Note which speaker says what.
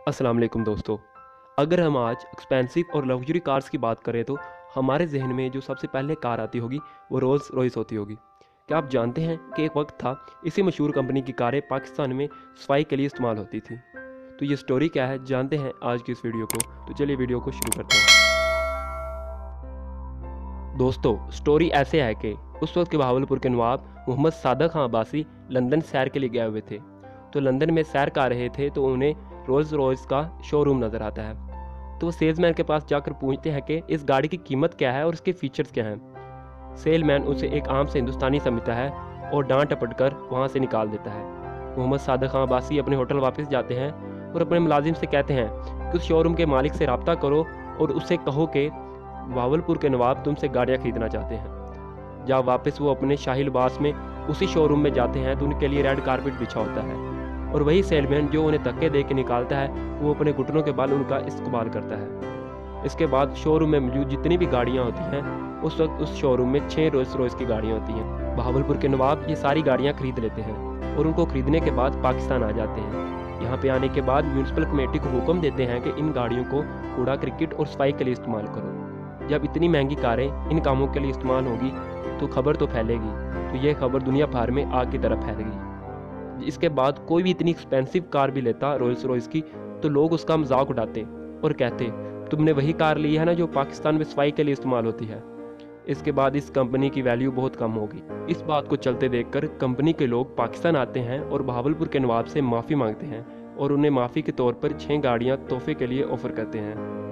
Speaker 1: अस्सलाम वालेकुम दोस्तों। अगर हम आज एक्सपेंसिव और लग्जरी कार्स की बात करें तो हमारे जहन में जो सबसे पहले कार आती होगी वो रोल्स रॉयस होती होगी। क्या आप जानते हैं कि एक वक्त था इसी मशहूर कंपनी की कारें पाकिस्तान में सफाई के लिए इस्तेमाल होती थी। तो ये स्टोरी क्या है जानते हैं आज की इस वीडियो को। तो चलिए वीडियो को शुरू करते हैं। दोस्तों स्टोरी ऐसे है कि उस वक्त के बहावलपुर के नवाब मोहम्मद सादक खां अब्बासी लंदन सैर के लिए गए हुए थे। तो लंदन में सैर कर रहे थे तो उन्हें रोल्स रॉयस का शोरूम नज़र आता है। तो वो सेल्समैन के पास जाकर पूछते हैं कि इस गाड़ी की कीमत क्या है और इसके फीचर्स क्या हैं। सेलमैन उसे एक आम से हिंदुस्तानी समझता है और डांट टपट कर वहाँ से निकाल देता है। मोहम्मद सादक खां अब्बासी अपने होटल वापस जाते हैं और अपने मुलाजिम से कहते हैं कि उस शोरूम के मालिक से रब्ता करो और उससे कहो कि बहावलपुर के नवाब तुमसे गाड़ियाँ खरीदना चाहते हैं। जब वापस वो अपने शाही लिबास में उसी शोरूम में जाते हैं तो उनके लिए रेड कारपेट बिछा होता है और वही सेलमैन जो उन्हें धक्के दे के निकालता है वो अपने घुटनों के बल उनका इस्तेमाल करता है। इसके बाद शोरूम में मौजूद जितनी भी गाड़ियाँ होती हैं उस वक्त उस शोरूम में 6 रोल्स रॉयस की गाड़ियाँ होती हैं। बहावलपुर के नवाब ये सारी गाड़ियाँ खरीद लेते हैं और उनको खरीदने के बाद पाकिस्तान आ जाते हैं। यहाँ पे आने के बाद म्यूनसिपल कमेटी को हुक्म देते हैं कि इन गाड़ियों को कूड़ा क्रिकेट और सफाई के लिए इस्तेमाल करो। जब इतनी महंगी कारें इन कामों के लिए इस्तेमाल होगी तो खबर तो फैलेगी। तो ये खबर दुनिया भर में आग की तरफ फैल गई। इसके बाद कोई भी इतनी एक्सपेंसिव कार भी लेता रोल्स रॉयस की तो लोग उसका मजाक उड़ाते और कहते तुमने वही कार ली है ना जो पाकिस्तान में सफाई के लिए इस्तेमाल होती है। इसके बाद इस कंपनी की वैल्यू बहुत कम होगी। इस बात को चलते देखकर कंपनी के लोग पाकिस्तान आते हैं और बहावलपुर के नवाब से माफ़ी मांगते हैं और उन्हें माफ़ी के तौर पर 6 गाड़ियाँ तोहफे के लिए ऑफर करते हैं।